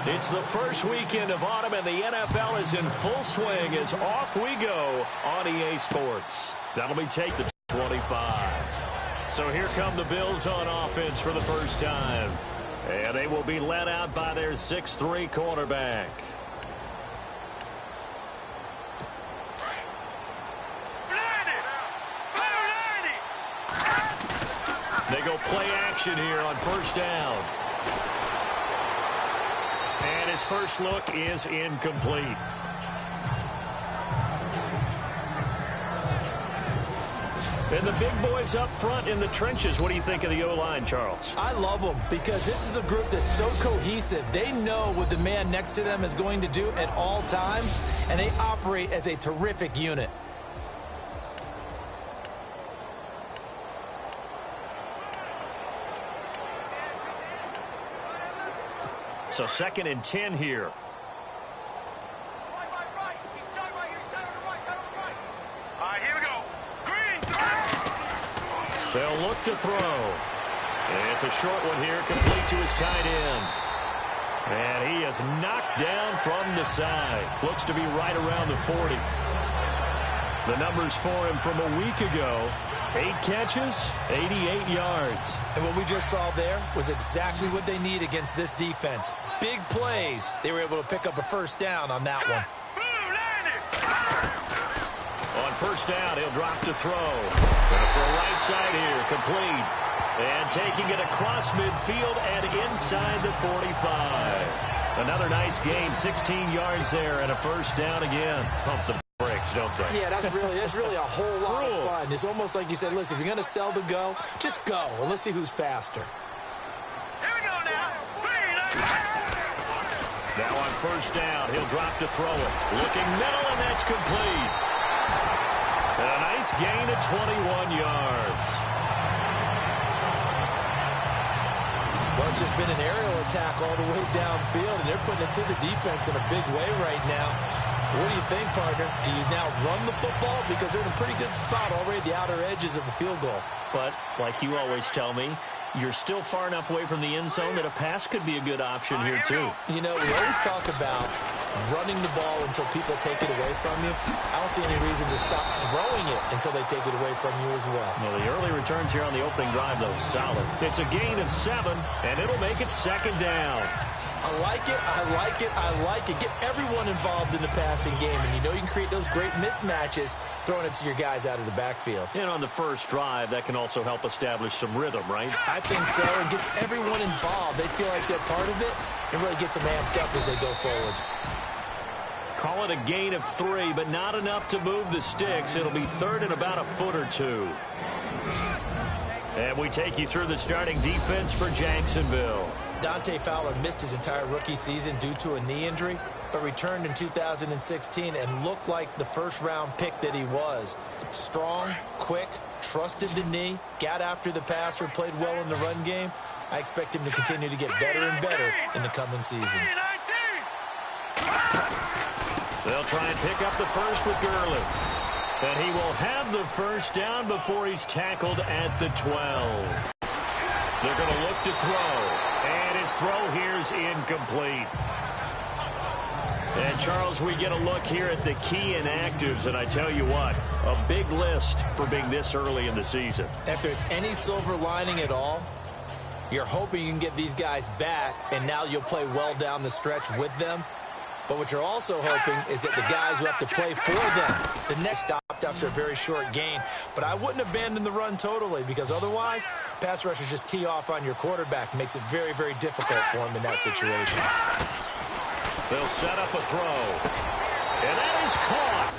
It's the first weekend of autumn, and the NFL is in full swing as off we go on EA Sports. That'll be take the 25. So here come the Bills on offense for the first time. And they will be led out by their 6'3" quarterback. They go play action here on first down. And his first look is incomplete. And the big boys up front in the trenches. What do you think of the O-line, Charles? I love them because this is a group that's so cohesive. They know what the man next to them is going to do at all times, and they operate as a terrific unit. So 2nd and 10 here. They'll look to throw. And it's a short one here, complete to his tight end. And he is knocked down from the side. Looks to be right around the 40. The numbers for him from a week ago: 8 catches, 88 yards. And what we just saw there was exactly what they need against this defense. Big plays. They were able to pick up a first down on that one. On first down, he'll drop to throw. Going for a right side here, complete. And taking it across midfield and inside the 45. Another nice gain, 16 yards there, and a first down again. Pump the brakes, don't they? Yeah, that's really a whole lot of fun. It's almost like you said, listen, if you're going to sell the go, just go. Well, let's see who's faster. Here we go now. Now on first down, he'll drop to throw it. Looking middle, and that's complete. And a nice gain of 21 yards. Well, it's just been an aerial attack all the way downfield, and they're putting it to the defense in a big way right now. What do you think, partner? Do you now run the football? Because they're in a pretty good spot already at the outer edges of the field goal. But, like you always tell me, you're still far enough away from the end zone that a pass could be a good option here, too. You know, we always talk about running the ball until people take it away from you. I don't see any reason to stop throwing it until they take it away from you as well. Well, the early returns here on the opening drive, though, solid. It's a gain of 7, and it'll make it 2nd down. I like it, I like it, I like it. Get everyone involved in the passing game, and you know you can create those great mismatches throwing it to your guys out of the backfield. And on the first drive, that can also help establish some rhythm, right? I think so. It gets everyone involved. They feel like they're part of it. It really gets them amped up as they go forward. Call it a gain of 3, but not enough to move the sticks. It'll be 3rd and about a foot or 2. And we take you through the starting defense for Jacksonville. Dante Fowler missed his entire rookie season due to a knee injury, but returned in 2016 and looked like the first-round pick that he was. Strong, quick, trusted the knee, got after the passer, played well in the run game. I expect him to continue to get better and better in the coming seasons. They'll try and pick up the first with Gurley. And he will have the first down before he's tackled at the 12. They're going to look to throw. And his throw here is incomplete. And, Charles, we get a look here at the key inactives, and I tell you what, a big list for being this early in the season. If there's any silver lining at all, you're hoping you can get these guys back, and now you'll play well down the stretch with them. But what you're also hoping is that the guys who have to play for them, the next stopped after a very short gain. But I wouldn't abandon the run totally, because otherwise, pass rushers just tee off on your quarterback. Makes it very, very difficult for him in that situation. They'll set up a throw. And that is caught.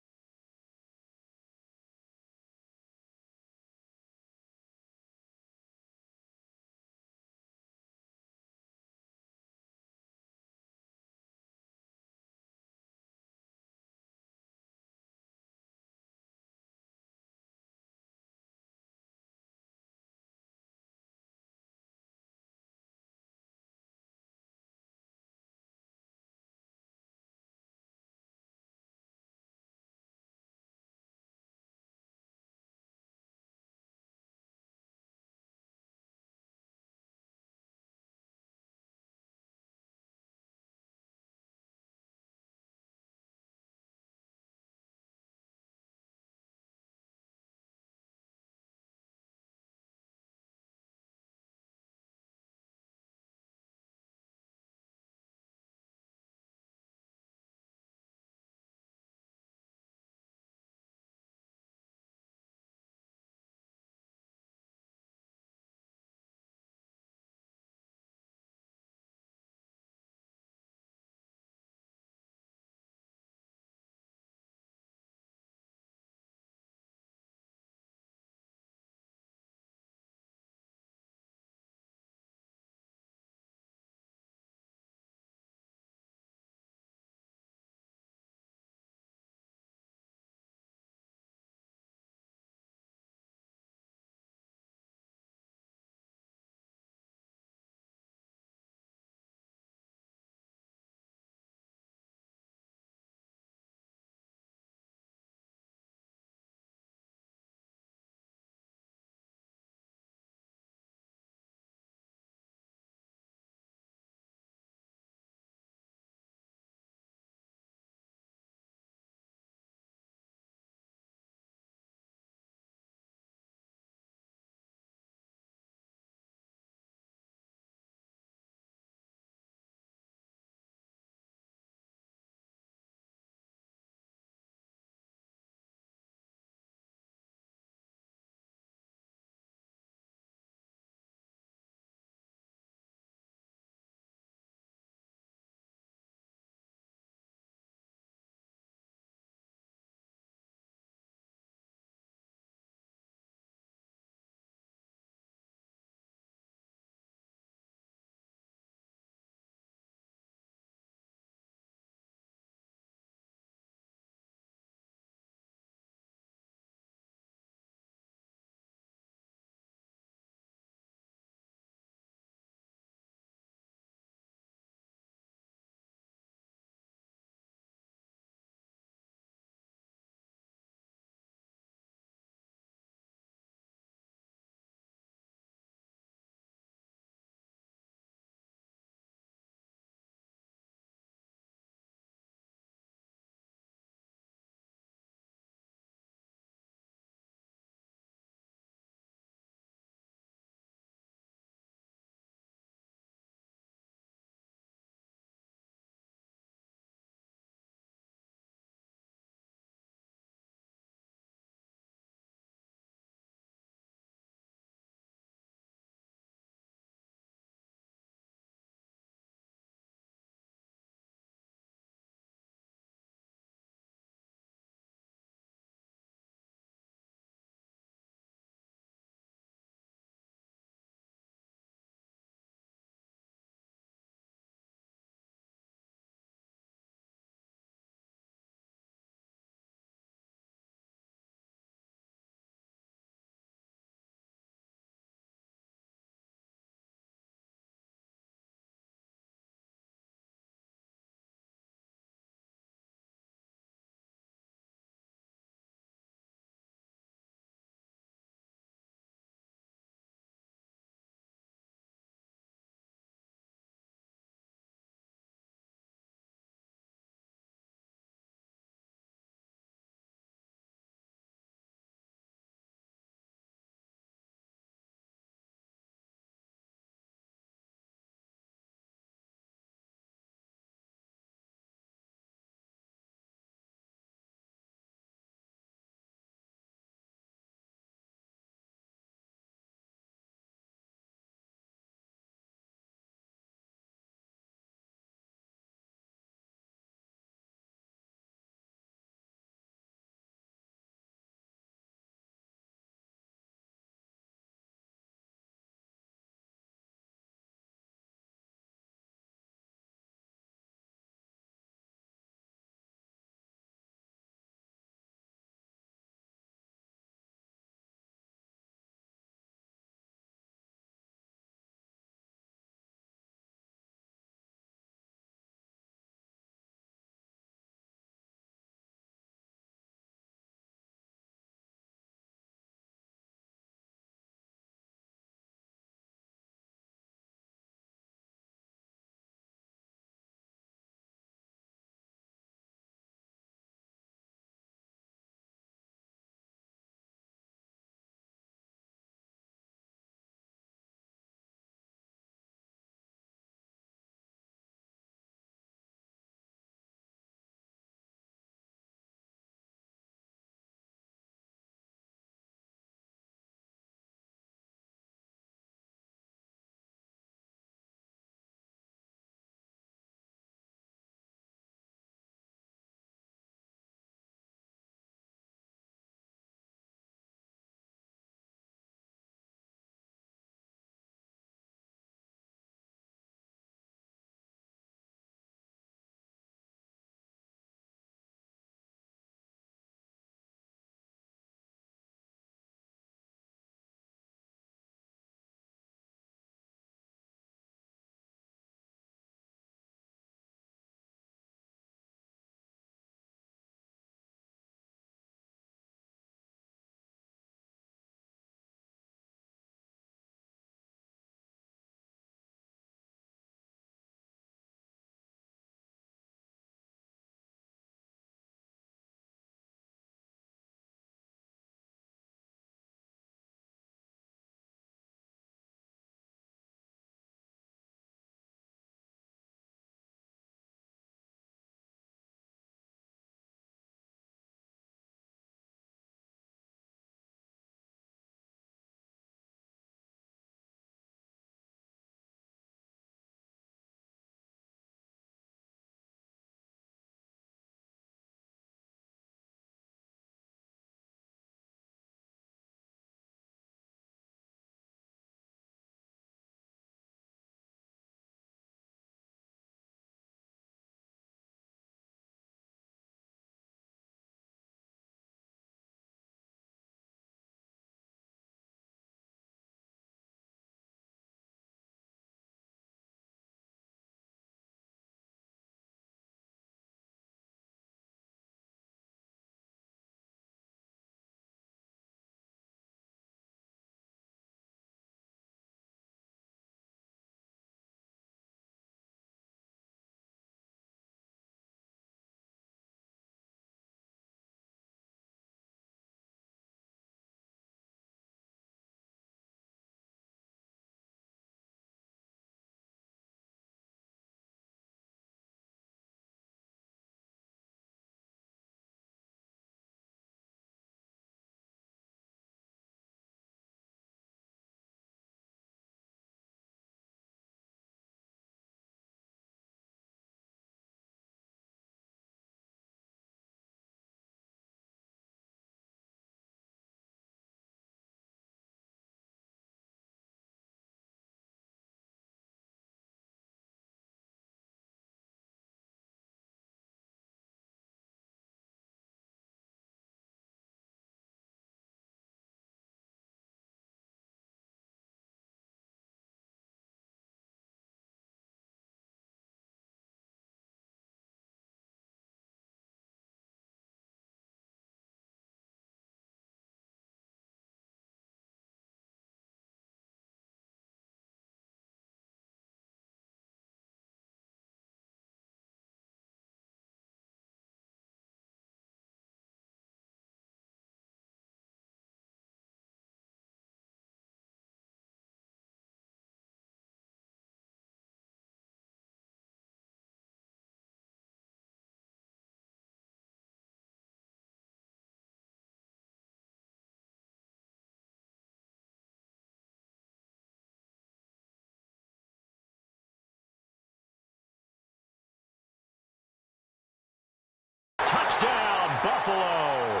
Buffalo.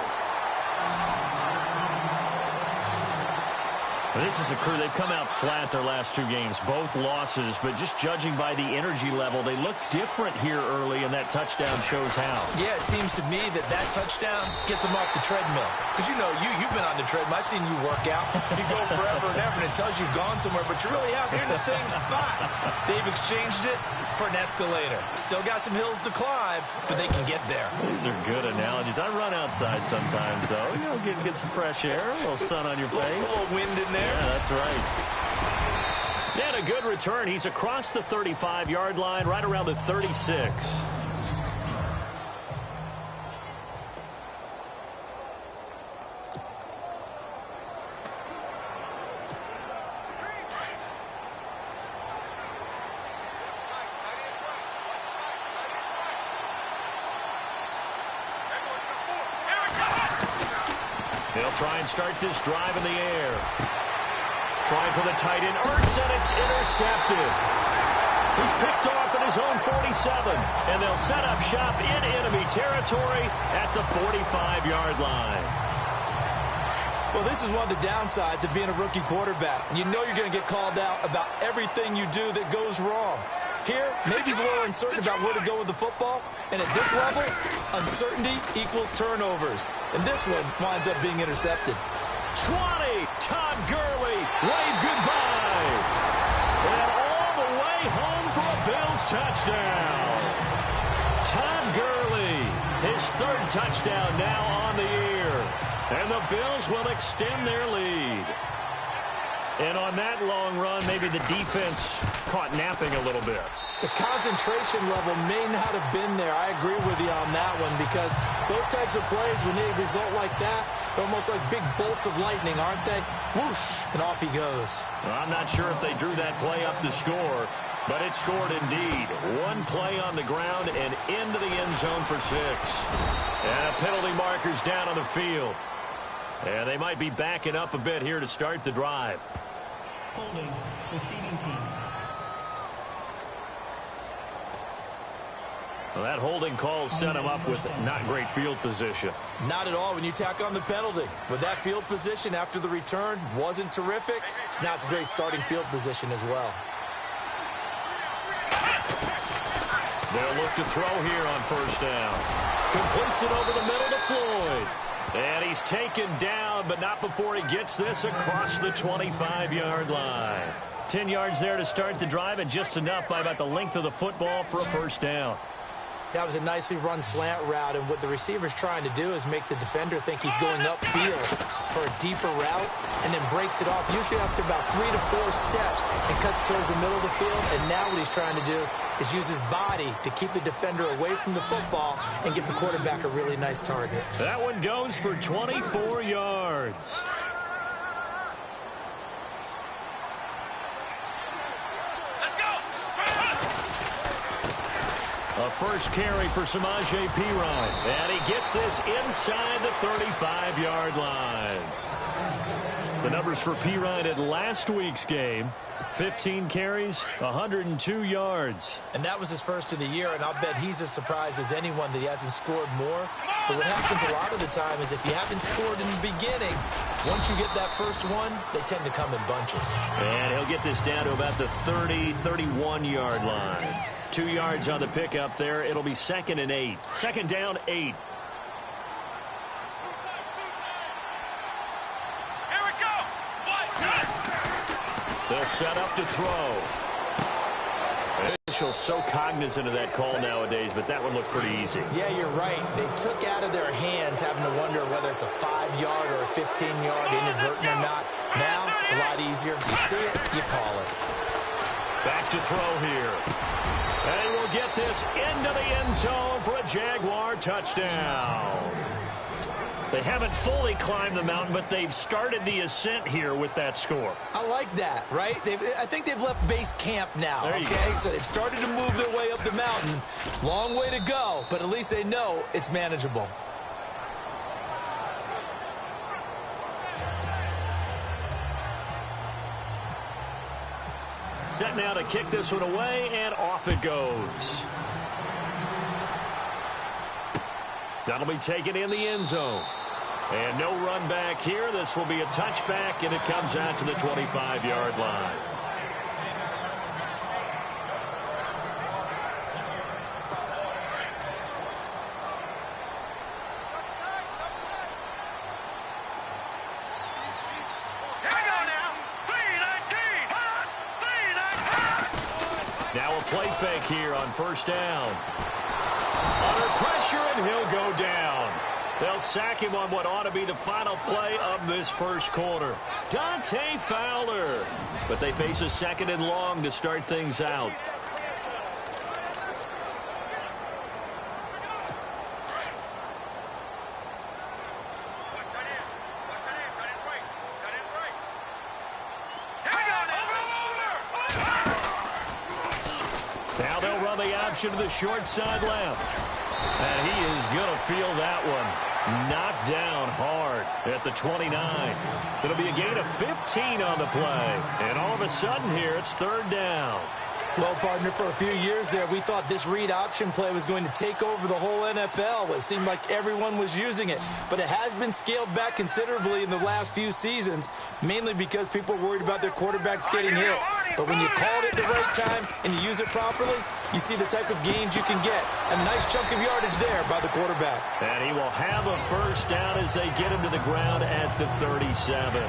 This is a crew. They've come out flat their last two games, both losses, but just judging by the energy level, they look different here early, and that touchdown shows how. Yeah, it seems to me that touchdown gets them off the treadmill. Because, you know, you've been on the treadmill. I've seen you work out. You go forever and ever, and it tells you've gone somewhere, but you really have. You're in the same spot. They've exchanged it for an escalator. Still got some hills to climb, but they can get there. These are good analogies. I run outside sometimes, though. You know, get some fresh air, a little sun on your face. A little wind in there. Yeah, that's right. And a good return. He's across the 35-yard line, right around the 36. They'll try and start this drive in the air. Trying for the tight end. Ertz, and it's intercepted. He's picked off at his own 47. And they'll set up shop in enemy territory at the 45-yard line. Well, this is one of the downsides of being a rookie quarterback. You know you're going to get called out about everything you do that goes wrong. Here, maybe he's a little uncertain about where to go with the football. And at this level, uncertainty equals turnovers. And this one winds up being intercepted. 20, Todd Gurley, wave goodbye. And all the way home for a Bills touchdown. Todd Gurley, his third touchdown now on the year. And the Bills will extend their lead. And on that long run, maybe the defense caught napping a little bit. The concentration level may not have been there. I agree with you on that one, because those types of plays, when they result like that, they're almost like big bolts of lightning, aren't they? Whoosh, and off he goes. Well, I'm not sure if they drew that play up to score, but it scored indeed. One play on the ground and into the end zone for 6. And a penalty marker's down on the field. And they might be backing up a bit here to start the drive. Holding, receiving team. Well, that holding call set him up with not great field position. Not at all when you tack on the penalty. With that field position after the return wasn't terrific, it's not a great starting field position as well. They'll look to throw here on first down. Completes it over the middle to Floyd. And he's taken down, but not before he gets this across the 25-yard line. 10 yards there to start the drive, and just enough by about the length of the football for a first down. That was a nicely run slant route, and what the receiver's trying to do is make the defender think he's going upfield for a deeper route, and then breaks it off, usually after about 3 to 4 steps, and cuts towards the middle of the field. And now what he's trying to do is use his body to keep the defender away from the football and give the quarterback a really nice target. That one goes for 24 yards. A first carry for Samaje Perine. And he gets this inside the 35-yard line. The numbers for Perine at last week's game: 15 carries, 102 yards. And that was his first of the year, and I'll bet he's as surprised as anyone that he hasn't scored more. But what happens a lot of the time is if you haven't scored in the beginning, once you get that first one, they tend to come in bunches. And he'll get this down to about the 30, 31-yard line. 2 yards on the pickup there. It'll be 2nd and 8. Second down, 8. Here we go. They'll set up to throw. Officials so cognizant of that call nowadays, but that one looked pretty easy. Yeah, you're right. They took out of their hands having to wonder whether it's a 5-yard or a 15-yard inadvertent or not. Now, it's a lot easier. You see it, you call it. Back to throw here. And he will get this into the end zone for a Jaguar touchdown. They haven't fully climbed the mountain, but they've started the ascent here with that score. I like that, right? I think they've left base camp now, there you okay? go. So they've started to move their way up the mountain. Long way to go, but at least they know it's manageable. Set now to kick this one away, and off it goes. That'll be taken in the end zone. And no run back here. This will be a touchback, and it comes out to the 25-yard line. Now a play fake here on first down. Under pressure, and he'll go down. They'll sack him on what ought to be the final play of this first quarter. Dante Fowler. But they face a 2nd and long to start things out. Now they'll run the option to the short side left. And he is going to feel that one. Knocked down hard at the 29. It'll be a gain of 15 on the play. And all of a sudden here, it's 3rd down. Well, partner, for a few years there, we thought this read option play was going to take over the whole NFL. It seemed like everyone was using it. But it has been scaled back considerably in the last few seasons, mainly because people are worried about their quarterbacks getting hit. But when you call it at the right time and you use it properly, you see the type of gains you can get. A nice chunk of yardage there by the quarterback. And he will have a first down as they get him to the ground at the 37.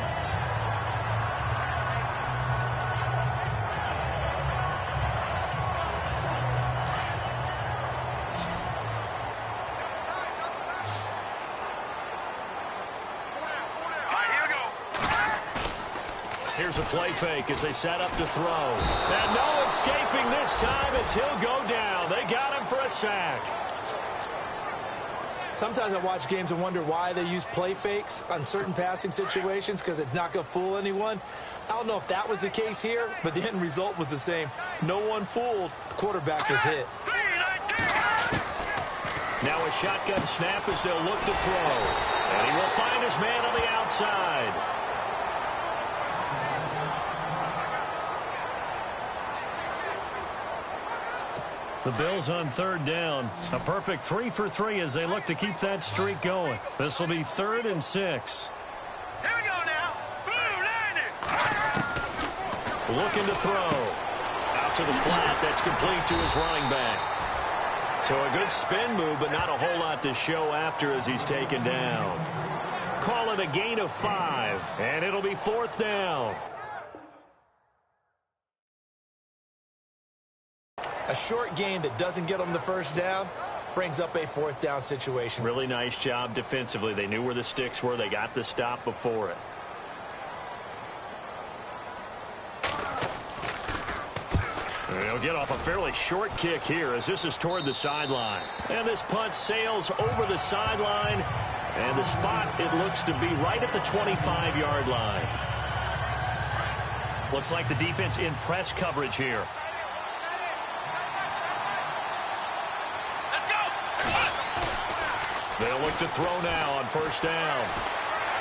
Here's a play fake as they set up to throw. And no escaping this time as he'll go down. They got him for a sack. Sometimes I watch games and wonder why they use play fakes on certain passing situations, because it's not going to fool anyone. I don't know if that was the case here, but the end result was the same. No one fooled. The quarterback was hit. Now a shotgun snap as they'll look to throw. And he will find his man on the outside. The Bills on 3rd down. A perfect 3 for 3 as they look to keep that streak going. This will be 3rd and 6. Here we go now. Blue 90. Looking to throw. Out to the flat. That's complete to his running back. So a good spin move, but not a whole lot to show after as he's taken down. Call it a gain of 5, and it'll be 4th down. A short gain that doesn't get them the first down brings up a 4th down situation. Really nice job defensively. They knew where the sticks were. They got the stop before it. They'll get off a fairly short kick here as this is toward the sideline. And this punt sails over the sideline. And the spot, it looks to be right at the 25-yard line. Looks like the defense in press coverage here. They'll look to throw now on first down.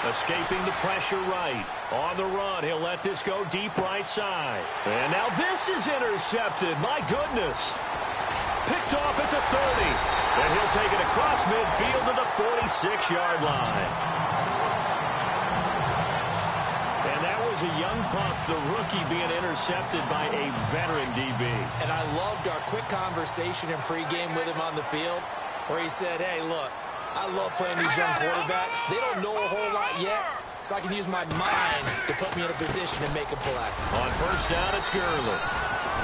Escaping the pressure right. On the run, he'll let this go deep right side. And now this is intercepted. My goodness. Picked off at the 30. And he'll take it across midfield to the 46-yard line. And that was a young pup, the rookie, being intercepted by a veteran DB. And I loved our quick conversation in pregame with him on the field where he said, hey, look, I love playing these young quarterbacks. They don't know a whole lot yet, so I can use my mind to put me in a position to make a play. On first down, it's Gurley.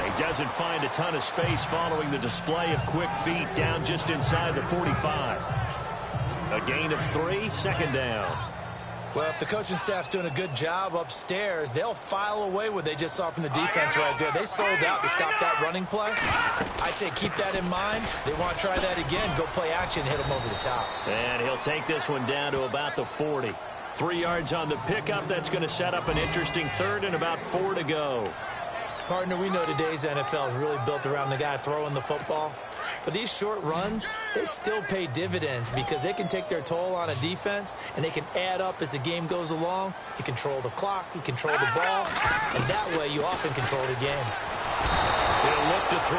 He doesn't find a ton of space following the display of quick feet down just inside the 45. A gain of 3, 2nd down. Well, if the coaching staff's doing a good job upstairs, they'll file away what they just saw from the defense right there. They sold out to stop that running play. I'd say keep that in mind. They want to try that again. Go play action and hit them over the top. And he'll take this one down to about the 40. 3 yards on the pickup. That's going to set up an interesting 3rd and about 4 to go. Partner, we know today's NFL is really built around the guy throwing the football. But these short runs, they still pay dividends because they can take their toll on a defense and they can add up as the game goes along. You control the clock, you control the ball, and that way you often control the game. He'll look to throw,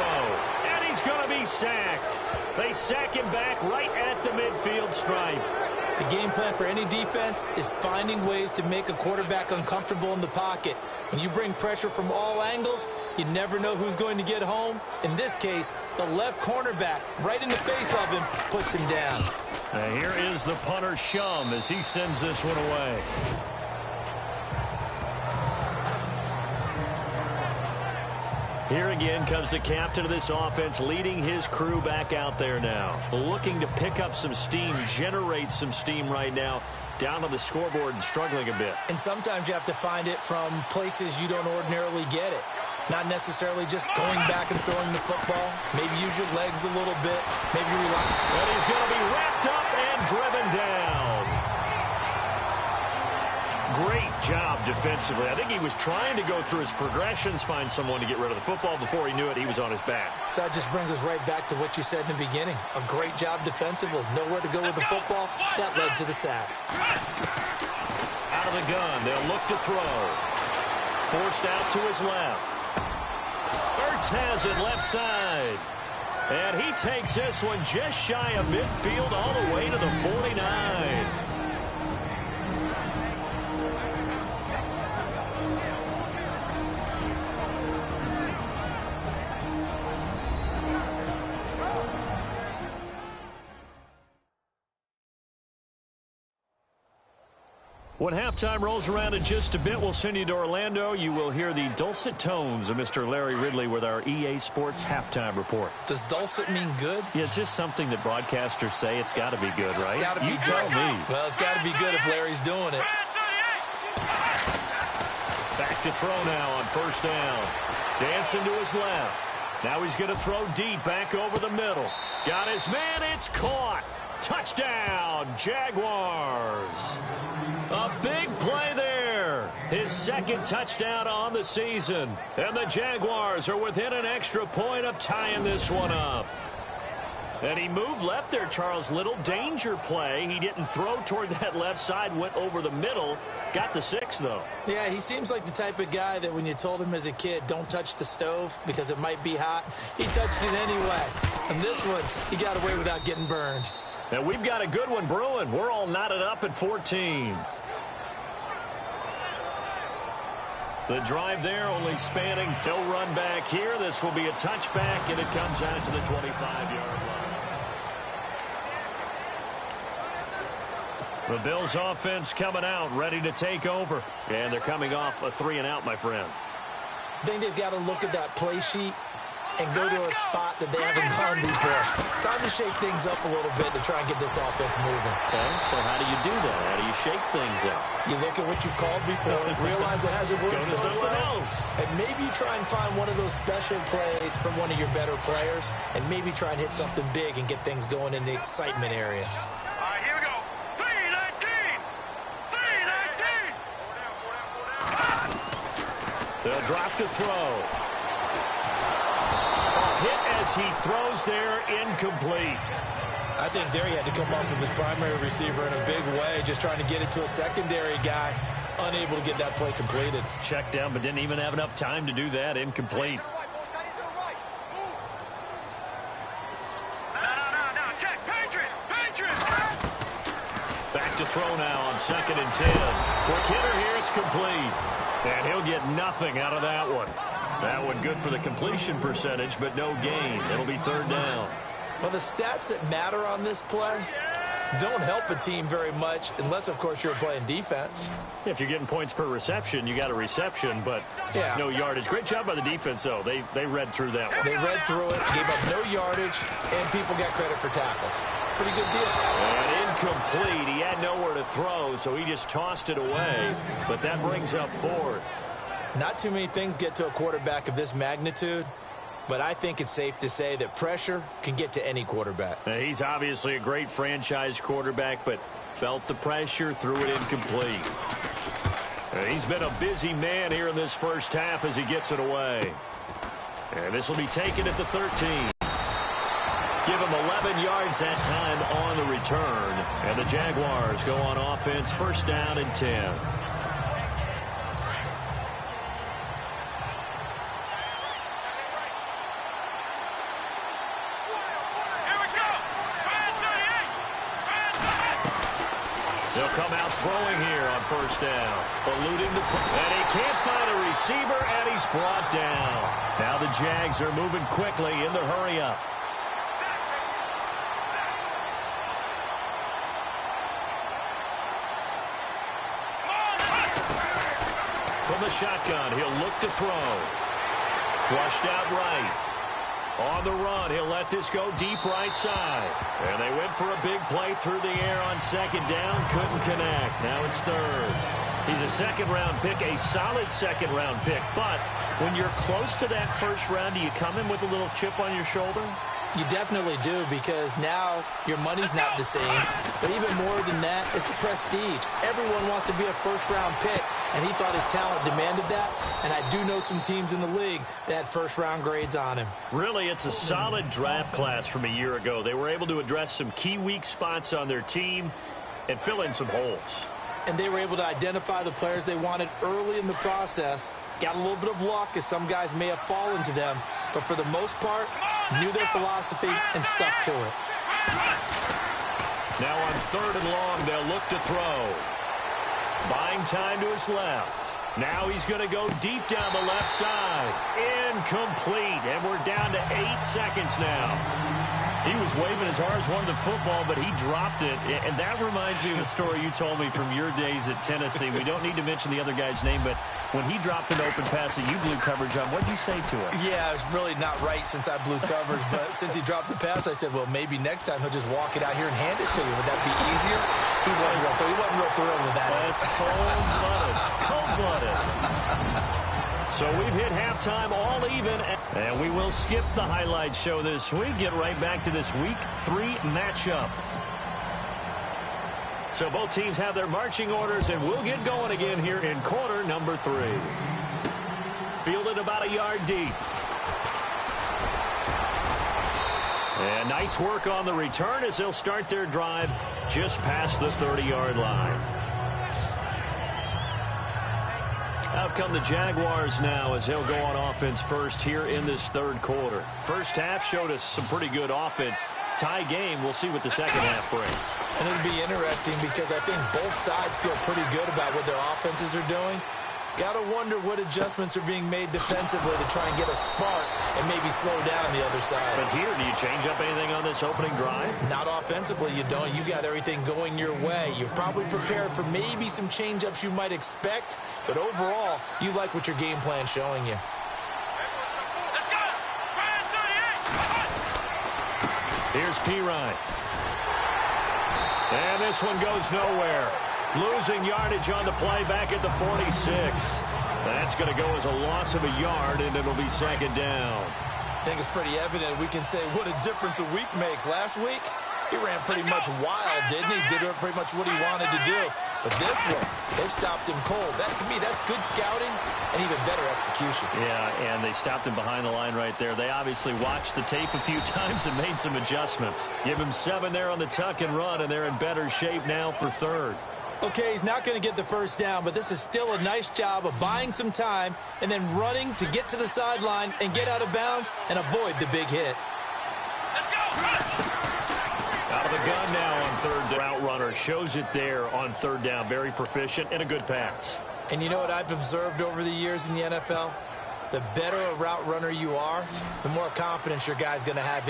and he's going to be he's sacked. They sack him back right at the midfield stripe. The game plan for any defense is finding ways to make a quarterback uncomfortable in the pocket. When you bring pressure from all angles, you never know who's going to get home. In this case, the left cornerback, right in the face of him, puts him down. Here is the punter, Shum, as he sends this one away. Here again comes the captain of this offense, leading his crew back out there now. Looking to pick up some steam, generate some steam right now, down on the scoreboard and struggling a bit. And sometimes you have to find it from places you don't ordinarily get it. Not necessarily just going back and throwing the football. Maybe use your legs a little bit. Maybe relax. And he's going to be wrapped up and driven down. Great job defensively. I think he was trying to go through his progressions, find someone to get rid of the football. Before he knew it, he was on his back. So that just brings us right back to what you said in the beginning. A great job defensively. Nowhere to go with the football. That led to the sack. Out of the gun. They'll look to throw. Forced out to his left. Ertz has it left side. And he takes this one just shy of midfield all the way to the 49. When halftime rolls around in just a bit, we'll send you to Orlando. You will hear the dulcet tones of Mr. Larry Ridley with our EA Sports halftime report. Does dulcet mean good? Yeah, it's just something that broadcasters say. It's got to be good, right? It's got to be you tell me. Well, it's got to be good if Larry's doing it. Back to throw now on first down. Dancing to his left. Now he's going to throw deep back over the middle. Got his man. It's caught. Touchdown, Jaguars. A big play there. His second touchdown on the season. And the Jaguars are within an extra point of tying this one up. And he moved left there, Charles. Little danger play. He didn't throw toward that left side, went over the middle. Got the 6, though. Yeah, he seems like the type of guy that when you told him as a kid, don't touch the stove because it might be hot, he touched it anyway. And this one, he got away without getting burned. And we've got a good one brewing. We're all knotted up at 14. The drive there only spanning. No run back here. This will be a touchback, and it comes out to the 25-yard line. The Bills offense coming out, ready to take over. And they're coming off a 3-and-out, my friend. I think they've got to look at that play sheet and go to a spot that they haven't gone before. Time to shake things up a little bit to try and get this offense moving. Okay, so how do you do that? How do you shake things up? You look at what you've called before, realize it hasn't worked Go to so something well, else. and maybe try and find one of those special plays from one of your better players, and maybe try and hit something big and get things going in the excitement area. All right, here we go. 3-19. 3-19. They'll drop to throw. Hit as he throws there, incomplete. I think there he had to come up with his primary receiver in a big way, just trying to get it to a secondary guy, unable to get that play completed. Checked down, but didn't even have enough time to do that. Incomplete. No, check. Patriot. Back to throw now on 2nd and 10. Quick hitter here, it's complete. And he'll get nothing out of that one. That one good for the completion percentage, but no gain. It'll be 3rd down. Well, the stats that matter on this play don't help a team very much unless, of course, you're playing defense. If you're getting points per reception, you got a reception, but no yardage. Great job by the defense, though. They read through that one. They read through it, gave up no yardage, and people got credit for tackles. Pretty good deal. And incomplete. He had nowhere to throw, so he just tossed it away. But that brings up 4th. Not too many things get to a quarterback of this magnitude, but I think it's safe to say that pressure can get to any quarterback. Now, he's obviously a great franchise quarterback, but felt the pressure, threw it incomplete. He's been a busy man here in this first half as he gets it away. And this will be taken at the 13. Give him 11 yards that time on the return. And the Jaguars go on offense, 1st down and 10. He'll come out throwing here on first down. Eluding the... And he can't find a receiver, and he's brought down. Now the Jags are moving quickly in the hurry-up. From the shotgun, he'll look to throw. Flushed out right. On the run, he'll let this go deep right side. And they went for a big play through the air on second down. Couldn't connect. Now it's third. He's a second-round pick, a solid second-round pick. But when you're close to that first round, do you come in with a little chip on your shoulder? You definitely do, because now your money's not the same. But even more than that, it's the prestige. Everyone wants to be a first-round pick, and he thought his talent demanded that. And I do know some teams in the league that had first-round grades on him. Really, it's a solid draft class from a year ago. They were able to address some key weak spots on their team and fill in some holes. And they were able to identify the players they wanted early in the process. Got a little bit of luck, as some guys may have fallen to them. But for the most part, knew their philosophy and stuck to it. Now on third and long, they'll look to throw. Buying time to his left. Now he's going to go deep down the left side. Incomplete. And we're down to 8 seconds now. He was waving as hard as wanted the football, but he dropped it. And that reminds me of a story you told me from your days at Tennessee. We don't need to mention the other guy's name, but when he dropped an open pass that you blew coverage on, what did you say to him? Yeah, it's really not right since I blew coverage, but since he dropped the pass, I said, well, maybe next time he'll just walk it out here and hand it to you. Would that be easier? He wasn't real thrilled with that. That's cold-blooded. Cold-blooded. So we've hit halftime all even, and we will skip the highlight show this week. Get right back to this Week 3 matchup. So both teams have their marching orders, and we'll get going again here in quarter number 3. Fielded about a yard deep. And nice work on the return as they'll start their drive just past the 30-yard line. Out come the Jaguars now as they'll go on offense first here in this third quarter. First half showed us some pretty good offense. Tie game, we'll see what the second half brings. And it'll be interesting because I think both sides feel pretty good about what their offenses are doing. Got to wonder what adjustments are being made defensively to try and get a spark and maybe slow down the other side. But here, do you change up anything on this opening drive? Not offensively, you don't. You got everything going your way. You've probably prepared for maybe some change-ups you might expect, but overall, you like what your game plan's showing you. Let's go! Ryan 38! Here's Pirine. And this one goes nowhere. Losing yardage on the play back at the 46. That's going to go as a loss of a yard, and it'll be second down. I think it's pretty evident we can say what a difference a week makes. Last week, he ran pretty much wild, didn't he? Did pretty much what he wanted to do. But this one, they've stopped him cold. That, to me, that's good scouting and even better execution. Yeah, and they stopped him behind the line right there. They obviously watched the tape a few times and made some adjustments. Give him 7 there on the tuck and run, and they're in better shape now for third. Okay, he's not going to get the first down, but this is still a nice job of buying some time and then running to get to the sideline and get out of bounds and avoid the big hit. Let's go! Run! Out of the gun now on third down. Route runner shows it there on third down. Very proficient and a good pass. And you know what I've observed over the years in the NFL? The better a route runner you are, the more confidence your guy's going to have